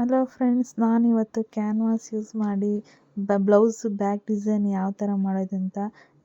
Hello friends, ನಾನಿವತ್ತು canvas use ಮಾಡಿ blouse back design ಯಾವ ಥರ ಮಾಡೋದಂತ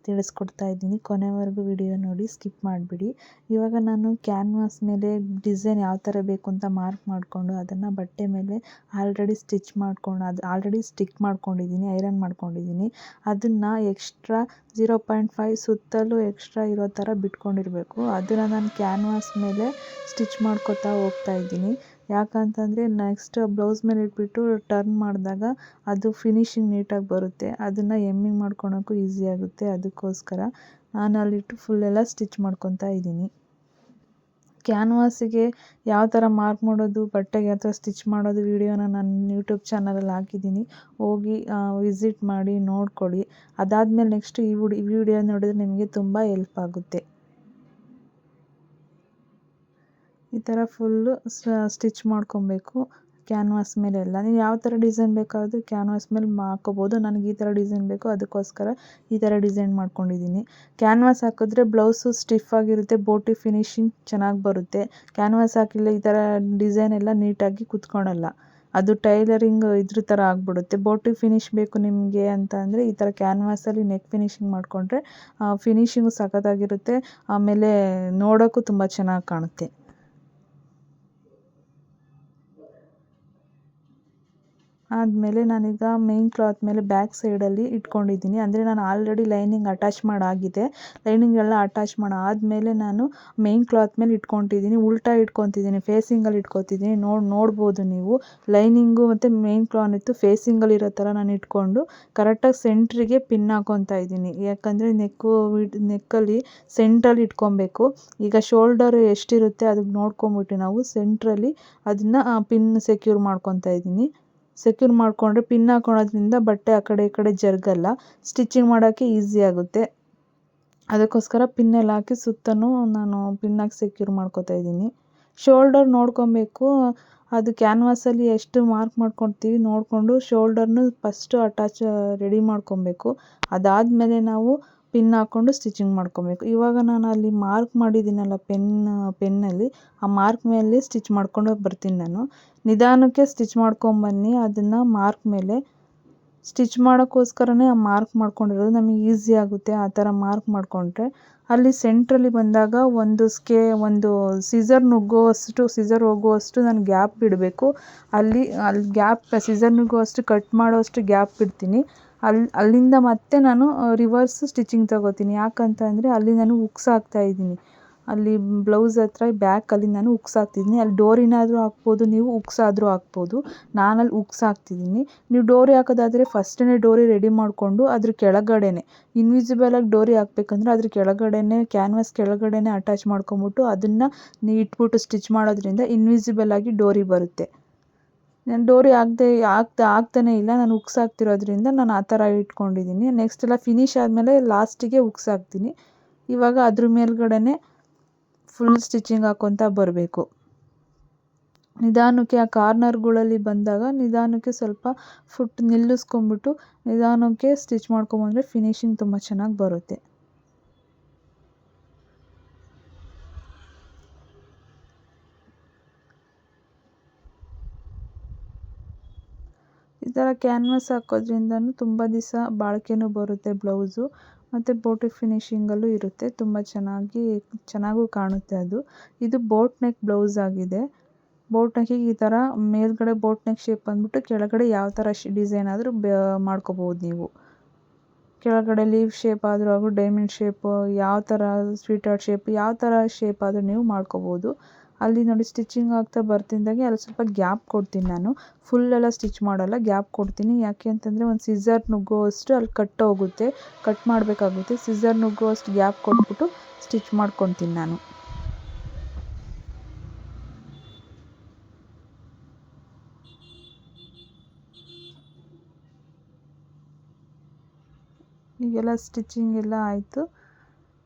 ತಿಳಿಸ್ಕೊಡ್ತಾ ಇದ್ದೀನಿ. ಕೊನೆವರೆಗೂ ವಿಡಿಯೋ ನೋಡಿ, ಸ್ಕಿಪ್ ಮಾಡಿಬಿಡಿ. ಇವಾಗ ನಾನು ಕ್ಯಾನ್ವಾಸ್ ಮೇಲೆ ಡಿಸೈನ್ ಯಾವ ಥರ ಬೇಕು ಅಂತ ಮಾರ್ಕ್ ಮಾಡಿಕೊಂಡು ಅದನ್ನು ಬಟ್ಟೆ ಮೇಲೆ ಆಲ್ರೆಡಿ ಸ್ಟಿಕ್ ಮಾಡ್ಕೊಂಡಿದ್ದೀನಿ, ಐರನ್ ಮಾಡ್ಕೊಂಡಿದ್ದೀನಿ. ಅದನ್ನು ಎಕ್ಸ್ಟ್ರಾ 0.5 ಸುತ್ತಲೂ ಎಕ್ಸ್ಟ್ರಾ ಇರೋ ಥರ ಬಿಟ್ಕೊಂಡಿರಬೇಕು. ಅದನ್ನು ನಾನು ಕ್ಯಾನ್ವಾಸ್ ಮೇಲೆ ಸ್ಟಿಚ್ ಮಾಡ್ಕೊತಾ ಹೋಗ್ತಾ ಇದ್ದೀನಿ. ಯಾಕಂತಂದರೆ ನೆಕ್ಸ್ಟ್ ಬ್ಲೌಸ್ ಮೇಲೆ ಇಟ್ಬಿಟ್ಟು ಟರ್ನ್ ಮಾಡಿದಾಗ ಅದು ಫಿನಿಶಿಂಗ್ ನೀಟಾಗಿ ಬರುತ್ತೆ. ಅದನ್ನು ಎಮ್ಮಿಂಗ್ ಮಾಡ್ಕೊಳಕ್ಕೂ ಈಸಿ ಆಗುತ್ತೆ. ಅದಕ್ಕೋಸ್ಕರ ನಾನು ಅಲ್ಲಿಟ್ಟು ಫುಲ್ಲೆಲ್ಲ ಸ್ಟಿಚ್ ಮಾಡ್ಕೊತಾ ಇದ್ದೀನಿ. ಕ್ಯಾನ್ವಾಸಿಗೆ ಯಾವ ಥರ ಮಾರ್ಕ್ ಮಾಡೋದು, ಬಟ್ಟೆಗೆ ಯಾವ ಥರ ಸ್ಟಿಚ್ ಮಾಡೋದು ವಿಡಿಯೋನ ನಾನು ಯೂಟ್ಯೂಬ್ ಚಾನಲಲ್ಲಿ ಹಾಕಿದ್ದೀನಿ. ಹೋಗಿ ವಿಸಿಟ್ ಮಾಡಿ ನೋಡ್ಕೊಳ್ಳಿ. ಅದಾದಮೇಲೆ ನೆಕ್ಸ್ಟ್ ಈ ವಿಡಿಯೋ ನೋಡಿದ್ರೆ ನಿಮಗೆ ತುಂಬ ಹೆಲ್ಪ್ ಆಗುತ್ತೆ. ಈ ಥರ ಫುಲ್ಲು ಸ್ಟಿಚ್ ಮಾಡ್ಕೊಬೇಕು ಕ್ಯಾನ್ವಾಸ್ ಮೇಲೆಲ್ಲ. ನೀವು ಯಾವ ಥರ ಡಿಸೈನ್ ಬೇಕಾದರೂ ಕ್ಯಾನ್ವಾಸ್ ಮೇಲೆ ಹಾಕೋಬೋದು. ನನಗೆ ಈ ಥರ ಡಿಸೈನ್ ಬೇಕು, ಅದಕ್ಕೋಸ್ಕರ ಈ ಥರ ಡಿಸೈನ್ ಮಾಡ್ಕೊಂಡಿದ್ದೀನಿ. ಕ್ಯಾನ್ವಾಸ್ ಹಾಕಿದ್ರೆ ಬ್ಲೌಸು ಸ್ಟಿಫ್ ಆಗಿರುತ್ತೆ, ಬೋಟಿ ಫಿನಿಶಿಂಗ್ ಚೆನ್ನಾಗಿ ಬರುತ್ತೆ. ಕ್ಯಾನ್ವಾಸ್ ಹಾಕಿಲ್ಲ ಈ ಥರ ಡಿಸೈನ್ ಎಲ್ಲ ನೀಟಾಗಿ ಕುತ್ಕೊಳಲ್ಲ. ಅದು ಟೈಲರಿಂಗ್ ಇದ್ರ ಥರ ಆಗಿಬಿಡುತ್ತೆ. ಬೋಟಿ ಫಿನಿಶ್ ಬೇಕು ನಿಮಗೆ ಅಂತ ಅಂದರೆ ಈ ಥರ ಕ್ಯಾನ್ವಾಸಲ್ಲಿ ನೆಕ್ ಫಿನಿಶಿಂಗ್ ಮಾಡಿಕೊಂಡ್ರೆ ಫಿನಿಶಿಂಗು ಸಖತ್ತಾಗಿರುತ್ತೆ. ಆಮೇಲೆ ನೋಡೋಕ್ಕೂ ತುಂಬ ಚೆನ್ನಾಗಿ ಕಾಣುತ್ತೆ. ಆದಮೇಲೆ ನಾನೀಗ ಮೇನ್ ಕ್ಲಾತ್ ಮೇಲೆ ಬ್ಯಾಕ್ ಸೈಡಲ್ಲಿ ಇಟ್ಕೊಂಡಿದ್ದೀನಿ. ಅಂದರೆ ನಾನು ಆಲ್ರೆಡಿ ಲೈನಿಂಗ್ ಅಟ್ಯಾಚ್ ಮಾಡಾಗಿದೆ. ಲೈನಿಂಗ್ ಎಲ್ಲ ಅಟ್ಯಾಚ್ ಮಾಡಾದಮೇಲೆ ನಾನು ಮೇನ್ ಕ್ಲಾತ್ ಮೇಲೆ ಇಟ್ಕೊತಿದ್ದೀನಿ. ಉಲ್ಟಾ ಇಟ್ಕೊತಿದ್ದೀನಿ, ಫೇಸಿಂಗಲ್ಲಿ ಇಟ್ಕೊತಿದ್ದೀನಿ. ನೋಡ್ಬೋದು ನೀವು. ಲೈನಿಂಗು ಮತ್ತು ಮೇನ್ ಕ್ಲಾತ್ ಫೇಸಿಂಗಲ್ಲಿ ಇರೋ ಥರ ನಾನು ಇಟ್ಕೊಂಡು ಕರೆಕ್ಟಾಗಿ ಸೆಂಟ್ರಿಗೆ ಪಿನ್ ಹಾಕೊತಾ ಇದ್ದೀನಿ. ಯಾಕಂದರೆ ನೆಕ್ಕಲ್ಲಿ ಸೆಂಟ್ರಲ್ಲಿ ಇಟ್ಕೊಬೇಕು. ಈಗ ಶೋಲ್ಡರ್ ಎಷ್ಟಿರುತ್ತೆ ಅದಕ್ಕೆ ನೋಡ್ಕೊಂಬಿಟ್ಟು ನಾವು ಸೆಂಟ್ರಲ್ಲಿ ಅದನ್ನು ಪಿನ್ ಸೆಕ್ಯೂರ್ ಮಾಡ್ಕೊತಾ ಇದ್ದೀನಿ. ಸೆಕ್ಯೂರ್ ಮಾಡಿಕೊಂಡ್ರೆ ಪಿನ್ ಹಾಕೊಳ್ಳೋದ್ರಿಂದ ಬಟ್ಟೆ ಆ ಕಡೆ ಈ ಕಡೆ ಜರುಗಲ್ಲ, ಸ್ಟಿಚಿಂಗ್ ಮಾಡೋಕ್ಕೆ ಈಸಿ ಆಗುತ್ತೆ. ಅದಕ್ಕೋಸ್ಕರ ಪಿನ್ನೆಲ್ಲ ಹಾಕಿ ಸುತ್ತಲೂ ನಾನು ಪಿನ್ ಹಾಕಿ ಸೆಕ್ಯೂರ್ ಮಾಡ್ಕೊತಾ ಇದ್ದೀನಿ. ಶೋಲ್ಡರ್ ನೋಡ್ಕೊಬೇಕು. ಅದು ಕ್ಯಾನ್ವಾಸಲ್ಲಿ ಎಷ್ಟು ಮಾರ್ಕ್ ಮಾಡ್ಕೊತೀವಿ ನೋಡಿಕೊಂಡು ಶೋಲ್ಡರ್ನು ಫಸ್ಟು ರೆಡಿ ಮಾಡ್ಕೊಬೇಕು. ಅದಾದಮೇಲೆ ನಾವು ಪಿನ್ ಹಾಕ್ಕೊಂಡು ಸ್ಟಿಚಿಂಗ್ ಮಾಡ್ಕೊಬೇಕು. ಇವಾಗ ನಾನು ಅಲ್ಲಿ ಮಾರ್ಕ್ ಮಾಡಿದ್ದೀನಲ್ಲ ಪೆನ್ನಲ್ಲಿ, ಆ ಮಾರ್ಕ್ ಮೇಲೆ ಸ್ಟಿಚ್ ಮಾಡ್ಕೊಂಡು ಬರ್ತೀನಿ. ನಾನು ನಿಧಾನಕ್ಕೆ ಸ್ಟಿಚ್ ಮಾಡ್ಕೊಂಬನ್ನಿ. ಅದನ್ನು ಮಾರ್ಕ್ ಮೇಲೆ ಸ್ಟಿಚ್ ಮಾಡೋಕ್ಕೋಸ್ಕರನೇ ಆ ಮಾರ್ಕ್ ಮಾಡ್ಕೊಂಡಿರೋದು, ನಮಗೆ ಈಸಿ ಆಗುತ್ತೆ. ಆ ಥರ ಮಾರ್ಕ್ ಮಾಡಿಕೊಂಡ್ರೆ ಅಲ್ಲಿ ಸೆಂಟ್ರಲ್ಲಿ ಬಂದಾಗ ಒಂದು ಸಿಸರ್ ಹೋಗುವಷ್ಟು ನಾನು ಗ್ಯಾಪ್ ಬಿಡಬೇಕು. ಅಲ್ಲಿ ಗ್ಯಾಪ್ ಸಿಸರ್ ನುಗ್ಗುವಷ್ಟು ಕಟ್ ಮಾಡೋಷ್ಟು ಗ್ಯಾಪ್ ಬಿಡ್ತೀನಿ. ಅಲ್ಲಿಂದ ಮತ್ತೆ ನಾನು ರಿವರ್ಸ್ ಸ್ಟಿಚಿಂಗ್ ತಗೋತೀನಿ. ಯಾಕಂತಂದರೆ ಅಲ್ಲಿ ನಾನು ಹುಕ್ಸ್ ಹಾಕ್ತಾಯಿದ್ದೀನಿ. ಅಲ್ಲಿ ಬ್ಲೌಸ್ ಹತ್ರ ಬ್ಯಾಕಲ್ಲಿ ನಾನು ಹುಕ್ಸ್ ಹಾಕ್ತಿದ್ದೀನಿ. ಅಲ್ಲಿ ಡೋರಿನಾದರೂ ಹಾಕ್ಬೋದು, ನೀವು ಹುಕ್ಸ್ ಆದರೂ ಹಾಕ್ಬೋದು. ನಾನಲ್ಲಿ ಹುಕ್ಸ್ ಹಾಕ್ತಿದ್ದೀನಿ. ನೀವು ಡೋರಿ ಹಾಕೋದಾದರೆ ಫಸ್ಟೇ ಡೋರಿ ರೆಡಿ ಮಾಡಿಕೊಂಡು ಅದ್ರ ಕೆಳಗಡೆನೆ ಇನ್ವಿಸಿಬಲಾಗಿ ಡೋರಿ ಹಾಕ್ಬೇಕಂದ್ರೆ ಅದ್ರ ಕೆಳಗಡೆನೆ ಕ್ಯಾನ್ವಾಸ್ ಕೆಳಗಡೆನೆ ಅಟ್ಯಾಚ್ ಮಾಡ್ಕೊಂಬಿಟ್ಟು ಅದನ್ನು ಇಟ್ಬಿಟ್ಟು ಸ್ಟಿಚ್ ಮಾಡೋದ್ರಿಂದ ಇನ್ವಿಸಿಬಲಾಗಿ ಡೋರಿ ಬರುತ್ತೆ. ನಾನು ಡೋರಿ ಆಗ್ತಾನೇ ಇಲ್ಲ, ನಾನು ಹುಕ್ಸ್ ಹಾಕ್ತಿರೋದ್ರಿಂದ ನಾನು ಆ ಥರ ಇಟ್ಕೊಂಡಿದ್ದೀನಿ. ನೆಕ್ಸ್ಟ್ ಎಲ್ಲ ಫಿನಿಶ್ ಆದಮೇಲೆ ಲಾಸ್ಟಿಗೆ ಹುಕ್ಸ್ ಹಾಕ್ತೀನಿ. ಇವಾಗ ಅದ್ರ ಮೇಲ್ಗಡೆನೆ ಫುಲ್ ಸ್ಟಿಚಿಂಗ್ ಹಾಕ್ಕೊತಾ ಬರಬೇಕು. ನಿಧಾನಕ್ಕೆ ಆ ಕಾರ್ನರ್ಗಳಲ್ಲಿ ಬಂದಾಗ ನಿಧಾನಕ್ಕೆ ಸ್ವಲ್ಪ ಫುಟ್ ನಿಲ್ಲಿಸ್ಕೊಂಬಿಟ್ಟು ನಿಧಾನಕ್ಕೆ ಸ್ಟಿಚ್ ಮಾಡ್ಕೊಂಬಂದರೆ ಫಿನಿಶಿಂಗ್ ತುಂಬ ಚೆನ್ನಾಗಿ ಬರುತ್ತೆ. ಈ ಥರ ಕ್ಯಾನ್ವಾಸ್ ಹಾಕೋದ್ರಿಂದನೂ ತುಂಬ ದಿವಸ ಬಾಳಿಕೆನೂ ಬರುತ್ತೆ ಬ್ಲೌಸು, ಮತ್ತು ಬೋಟಿ ಫಿನಿಶಿಂಗಲ್ಲೂ ಇರುತ್ತೆ. ತುಂಬ ಚೆನ್ನಾಗೂ ಕಾಣುತ್ತೆ ಅದು. ಇದು ಬೋಟ್ ನೆಕ್ ಬ್ಲೌಸ್ ಆಗಿದೆ. ಬೋಟ್ ನೆಕ್ಕಿಗೆ ಈ ಥರ ಮೇಲ್ಗಡೆ ಬೋಟ್ ನೆಕ್ ಶೇಪ್ ಬಂದ್ಬಿಟ್ಟು ಕೆಳಗಡೆ ಯಾವ ಥರ ಡಿಸೈನ್ ಆದರೂ ಮಾಡ್ಕೋಬೋದು ನೀವು. ಕೆಳಗಡೆ ಲೀವ್ ಶೇಪ್ ಆದರೂ ಡೈಮಂಡ್ ಶೇಪು, ಯಾವ ಥರ ಸ್ವೀಟ್ ಹಾರ್ಟ್ ಶೇಪ್, ಯಾವ ಥರ ಶೇಪ್ ಆದರೂ ನೀವು ಮಾಡ್ಕೋಬೋದು. ಅಲ್ಲಿ ನೋಡಿ ಸ್ಟಿಚಿಂಗ್ ಆಗ್ತಾ ಬರ್ತಿದ್ದಾಗೆ ಅಲ್ಲಿ ಸ್ವಲ್ಪ ಗ್ಯಾಪ್ ಕೊಡ್ತೀನಿ. ನಾನು ಫುಲ್ಲೆಲ್ಲ ಸ್ಟಿಚ್ ಮಾಡಲ್ಲ, ಗ್ಯಾಪ್ ಕೊಡ್ತೀನಿ. ಯಾಕೆ ಅಂತಂದರೆ ಒಂದು ಸಿಸರ್ ನುಗ್ಗುವಷ್ಟು ಅಲ್ಲಿ ಕಟ್ ಮಾಡಬೇಕಾಗುತ್ತೆ. ಸಿಸರ್ ನುಗ್ಗುವಷ್ಟು ಗ್ಯಾಪ್ ಕೊಟ್ಬಿಟ್ಟು ಸ್ಟಿಚ್ ಮಾಡ್ಕೊತೀನಿ ನಾನು. ಈಗೆಲ್ಲ ಸ್ಟಿಚಿಂಗ್ ಎಲ್ಲ ಆಯಿತು.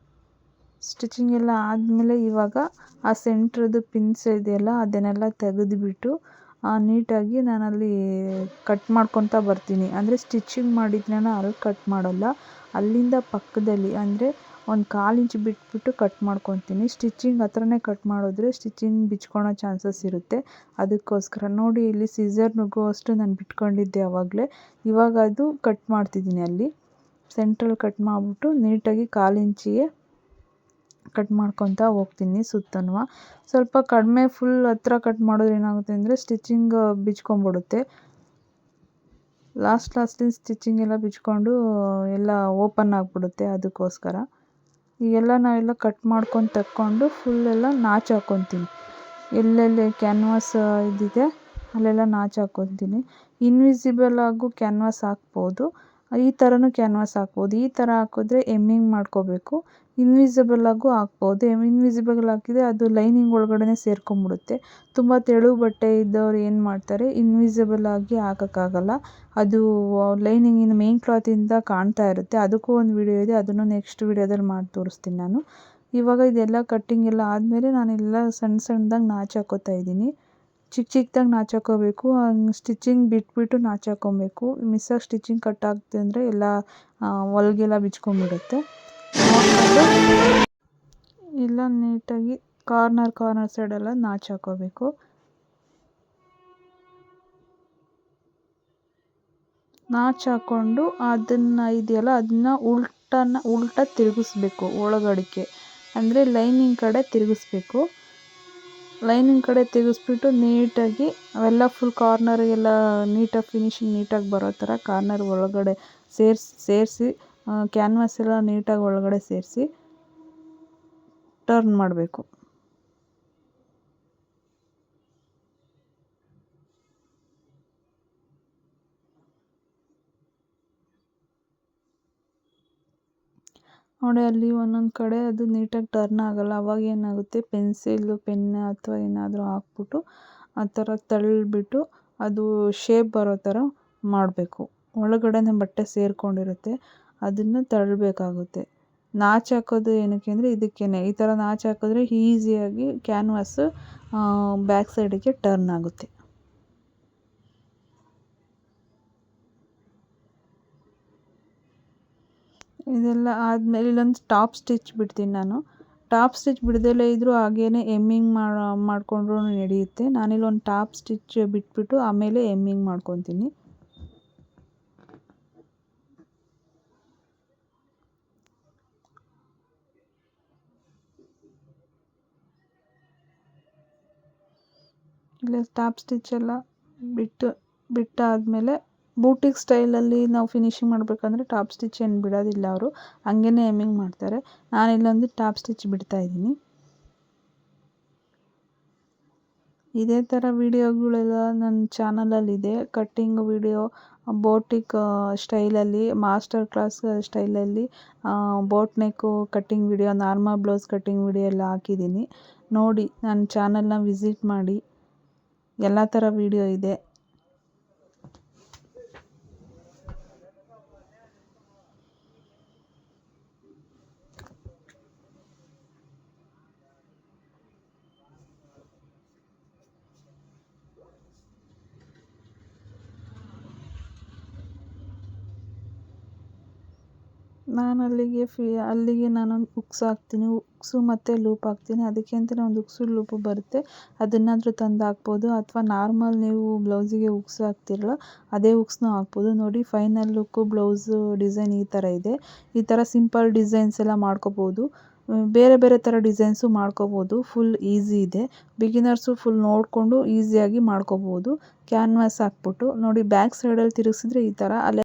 ಸ್ಟಿಚಿಂಗ್ ಎಲ್ಲ ಆದಮೇಲೆ ಇವಾಗ ಆ ಸೆಂಟ್ರದ್ದು ಪಿನ್ಸ್ ಇದೆಯಲ್ಲ ಅದನ್ನೆಲ್ಲ ತೆಗೆದುಬಿಟ್ಟು ನೀಟಾಗಿ ನಾನಲ್ಲಿ ಕಟ್ ಮಾಡ್ಕೊತಾ ಬರ್ತೀನಿ. ಅಂದರೆ ಸ್ಟಿಚಿಂಗ್ ಮಾಡಿದ್ನ ಅಲ್ಲಿ ಕಟ್ ಮಾಡಲ್ಲ, ಅಲ್ಲಿಂದ ಪಕ್ಕದಲ್ಲಿ ಅಂದರೆ ಒಂದು 1/4 ಇಂಚ್ ಬಿಟ್ಬಿಟ್ಟು ಕಟ್ ಮಾಡ್ಕೊತೀನಿ. ಸ್ಟಿಚಿಂಗ್ ಹತ್ರನೇ ಕಟ್ ಮಾಡಿದ್ರೆ ಸ್ಟಿಚಿಂಗ್ ಬಿಚ್ಕೊಳೋ ಚಾನ್ಸಸ್ ಇರುತ್ತೆ. ಅದಕ್ಕೋಸ್ಕರ ನೋಡಿ ಇಲ್ಲಿ ಸಿಸರ್ ನುಗ್ಗುವಷ್ಟು ನಾನು ಬಿಟ್ಕೊಂಡಿದ್ದೆ ಆವಾಗಲೇ. ಇವಾಗ ಅದು ಕಟ್ ಮಾಡ್ತಿದ್ದೀನಿ. ಅಲ್ಲಿ ಸೆಂಟ್ರಲ್ಲಿ ಕಟ್ ಮಾಡಿಬಿಟ್ಟು ನೀಟಾಗಿ 1/4 ಇಂಚಿಗೆ ಕಟ್ ಮಾಡ್ಕೊತಾ ಹೋಗ್ತೀನಿ ಸುತ್ತನೂ. ಸ್ವಲ್ಪ ಕಡಿಮೆ ಫುಲ್ ಹತ್ರ ಕಟ್ ಮಾಡಿದ್ರೆ ಏನಾಗುತ್ತೆ ಅಂದರೆ ಸ್ಟಿಚಿಂಗ್ ಬಿಚ್ಕೊಂಡ್ಬಿಡುತ್ತೆ. ಲಾಸ್ಟಲ್ಲಿ ಸ್ಟಿಚಿಂಗ್ ಎಲ್ಲ ಬಿಚ್ಕೊಂಡು ಎಲ್ಲ ಓಪನ್ ಆಗಿಬಿಡುತ್ತೆ. ಅದಕ್ಕೋಸ್ಕರ ಈಗೆಲ್ಲ ನಾವೆಲ್ಲ ಕಟ್ ಮಾಡ್ಕೊಂಡು ತಕ್ಕೊಂಡು ಫುಲ್ಲೆಲ್ಲ ನಾಚು ಹಾಕ್ಕೊತೀನಿ. ಎಲ್ಲೆಲ್ಲಿ ಕ್ಯಾನ್ವಾಸ್ ಇದಿದೆ ಅಲ್ಲೆಲ್ಲ ನಾಚು ಹಾಕ್ಕೊತೀನಿ. ಇನ್ವಿಸಿಬಲ್ ಆಗು ಕ್ಯಾನ್ವಾಸ್ ಹಾಕ್ಬೋದು, ಈ ಥರನೂ ಕ್ಯಾನ್ವಾಸ್ ಹಾಕ್ಬೋದು. ಈ ಥರ ಹಾಕಿದ್ರೆ ಎಮ್ಮಿಂಗ್ ಮಾಡ್ಕೋಬೇಕು. ಇನ್ವಿಸಿಬಲ್ ಆಗು ಹಾಕ್ಬೋದು. ಇನ್ವಿಸಿಬಲ್ ಹಾಕಿದರೆ ಅದು ಲೈನಿಂಗ್ ಒಳಗಡೆ ಸೇರ್ಕೊಂಡ್ಬಿಡುತ್ತೆ. ತುಂಬ ತೆಳು ಬಟ್ಟೆ ಇದ್ದವ್ರು ಏನು ಮಾಡ್ತಾರೆ, ಇನ್ವಿಸಿಬಲ್ ಆಗಿ ಹಾಕೋಕ್ಕಾಗಲ್ಲ. ಅದು ಲೈನಿಂಗಿನ ಮೇನ್ ಕ್ಲಾತಿಂದ ಕಾಣ್ತಾ ಇರುತ್ತೆ. ಅದಕ್ಕೂ ಒಂದು ವಿಡಿಯೋ ಇದೆ, ಅದನ್ನು ನೆಕ್ಸ್ಟ್ ವಿಡಿಯೋದಲ್ಲಿ ಮಾಡಿ ತೋರಿಸ್ತೀನಿ ನಾನು. ಇವಾಗ ಇದೆಲ್ಲ ಕಟ್ಟಿಂಗ್ ಎಲ್ಲ ಆದಮೇಲೆ ನಾನೆಲ್ಲ ಸಣ್ಣದಾಗಿ ನಾಚು ಹಾಕ್ಕೋತಾ ಇದ್ದೀನಿ. ಚಿಕ್ಕದಾಗಿ ನಾಚು ಹಾಕ್ಕೋಬೇಕು. ಸ್ಟಿಚಿಂಗ್ ಬಿಟ್ಬಿಟ್ಟು ನಾಚು ಹಾಕ್ಕೊಬೇಕು. ಮಿಸ್ಸಾಗಿ ಸ್ಟಿಚಿಂಗ್ ಕಟ್ ಆಗ್ತದೆ ಅಂದರೆ ಎಲ್ಲ ಹೊಲ್ಗೆಲ್ಲ ಬಿಚ್ಕೊಂಡ್ಬಿಡುತ್ತೆ. ಎಲ್ಲ ನೀಟಾಗಿ ಕಾರ್ನರ್ ಸೈಡೆಲ್ಲ ನಾಚು ಹಾಕ್ಕೋಬೇಕು. ನಾಚು ಹಾಕ್ಕೊಂಡು ಅದನ್ನು ಉಲ್ಟಾ ತಿರುಗಿಸ್ಬೇಕು ಒಳಗಡೆಗೆ. ಅಂದರೆ ಲೈನಿಂಗ್ ಕಡೆ ತಿರುಗಿಸ್ಬೇಕು. ಲೈನಿಂಗ್ ಕಡೆ ತಿರುಗಿಸ್ಬಿಟ್ಟು ನೀಟಾಗಿ ಅವೆಲ್ಲ ಫುಲ್ ಕಾರ್ನರಿಗೆಲ್ಲ ನೀಟಾಗಿ ಫಿನಿಶಿಂಗ್ ನೀಟಾಗಿ ಬರೋ ಥರ ಕಾರ್ನರ್ ಒಳಗಡೆ ಸೇರಿಸಿ ಕ್ಯಾನ್ವಾಸ್ ಎಲ್ಲ ನೀಟಾಗಿ ಒಳಗಡೆ ಸೇರಿಸಿ ಟರ್ನ್ ಮಾಡಬೇಕು. ನೋಡಿ ಅಲ್ಲಿ ಒಂದೊಂದು ಕಡೆ ಅದು ನೀಟಾಗಿ ಟರ್ನ್ ಆಗೋಲ್ಲ. ಅವಾಗ ಏನಾಗುತ್ತೆ, ಪೆನ್ಸಿಲ್ ಪೆನ್ ಅಥವಾ ಏನಾದರೂ ಹಾಕ್ಬಿಟ್ಟು ಆ ಥರ ತಳ್ಳಿಬಿಟ್ಟು ಅದು ಶೇಪ್ ಬರೋ ಥರ ಮಾಡಬೇಕು. ಒಳಗಡೆ ಬಟ್ಟೆ ಸೇರಿಕೊಂಡಿರುತ್ತೆ, ಅದನ್ನು ತಳ್ಳಬೇಕಾಗುತ್ತೆ. ನಾಚು ಹಾಕೋದು ಏನಕ್ಕೆ ಅಂದರೆ ಇದಕ್ಕೇ. ಈ ಥರ ನಾಚು ಹಾಕಿದ್ರೆ ಈಸಿಯಾಗಿ ಕ್ಯಾನ್ವಾಸು ಬ್ಯಾಕ್ ಸೈಡಿಗೆ ಟರ್ನ್ ಆಗುತ್ತೆ. ಇದೆಲ್ಲ ಆದಮೇಲೆ ಇಲ್ಲೊಂದು ಟಾಪ್ ಸ್ಟಿಚ್ ಬಿಡ್ತೀನಿ ನಾನು. ಟಾಪ್ ಸ್ಟಿಚ್ ಬಿಡದಲ್ಲೇ ಇದ್ದರೂ ಹಾಗೇ ಎಮ್ಮಿಂಗ್ ಮಾಡಿಕೊಂಡ್ರೂ ನಡೆಯುತ್ತೆ. ನಾನಿಲ್ಲೊಂದು ಟಾಪ್ ಸ್ಟಿಚ್ ಬಿಟ್ಬಿಟ್ಟು ಆಮೇಲೆ ಎಮ್ಮಿಂಗ್ ಮಾಡ್ಕೊತೀನಿ. ಇಲ್ಲ ಟಾಪ್ ಸ್ಟಿಚ್ಚೆಲ್ಲ ಬಿಟ್ಟಾದಮೇಲೆ ಬೂಟಿಕ್ ಸ್ಟೈಲಲ್ಲಿ ನಾವು ಫಿನಿಶಿಂಗ್ ಮಾಡಬೇಕಂದ್ರೆ ಟಾಪ್ ಸ್ಟಿಚ್ ಏನು ಬಿಡೋದಿಲ್ಲ ಅವರು, ಹಂಗೇ ಎಮ್ಮಿಂಗ್ ಮಾಡ್ತಾರೆ. ನಾನಿಲ್ಲೊಂದು ಟಾಪ್ ಸ್ಟಿಚ್ ಬಿಡ್ತಾಯಿದ್ದೀನಿ. ಇದೇ ಥರ ವಿಡಿಯೋಗಳೆಲ್ಲ ನನ್ನ ಚಾನಲಲ್ಲಿದೆ. ಕಟ್ಟಿಂಗ್ ವಿಡಿಯೋ, ಬೋಟಿಕ್ ಸ್ಟೈಲಲ್ಲಿ, ಮಾಸ್ಟರ್ ಕ್ಲಾಸ್ ಸ್ಟೈಲಲ್ಲಿ, ಬೋಟ್ ನೆಕ್ಕು cutting video, normal blouse cutting video ಎಲ್ಲ ಹಾಕಿದ್ದೀನಿ. ನೋಡಿ, ನನ್ನ ಚಾನಲ್ನ ವಿಸಿಟ್ ಮಾಡಿ. ಎಲ್ಲ ಥರ ವಿಡಿಯೋ ಇದೆ. ನಾನು ಅಲ್ಲಿಗೆ ನಾನೊಂದು ಹುಕ್ಸ್ ಹಾಕ್ತೀನಿ. ಹುಕ್ಸು ಮತ್ತು ಲೂಪ್ ಹಾಕ್ತೀನಿ. ಅದಕ್ಕೆ ಅಂತಲೇ ಒಂದು ಹುಕ್ಸು ಲೂಪು ಬರುತ್ತೆ, ಅದನ್ನಾದರೂ ತಂದು ಹಾಕ್ಬೋದು. ಅಥವಾ ನಾರ್ಮಲ್ ನೀವು ಬ್ಲೌಸಿಗೆ ಹುಕ್ಸ್ ಹಾಕ್ತಿರಲ್ಲ, ಅದೇ ಹುಕ್ಸ್ನೂ ಹಾಕ್ಬೋದು. ನೋಡಿ, ಫೈನಲ್ ಲುಕ್ಕು ಬ್ಲೌಸು ಡಿಸೈನ್ ಈ ಥರ ಇದೆ. ಈ ಥರ ಸಿಂಪಲ್ ಡಿಸೈನ್ಸ್ ಎಲ್ಲ ಮಾಡ್ಕೋಬೋದು. ಬೇರೆ ಬೇರೆ ಥರ ಡಿಸೈನ್ಸು ಮಾಡ್ಕೋಬೋದು. ಫುಲ್ ಈಸಿ ಇದೆ. ಬಿಗಿನರ್ಸು ಫುಲ್ ನೋಡಿಕೊಂಡು ಈಸಿಯಾಗಿ ಮಾಡ್ಕೋಬೋದು. ಕ್ಯಾನ್ವಾಸ್ ಹಾಕ್ಬಿಟ್ಟು ನೋಡಿ, ಬ್ಯಾಕ್ ಸೈಡಲ್ಲಿ ತಿರುಗಿಸಿದ್ರೆ ಈ ಥರ, ಅಲ್ಲೇ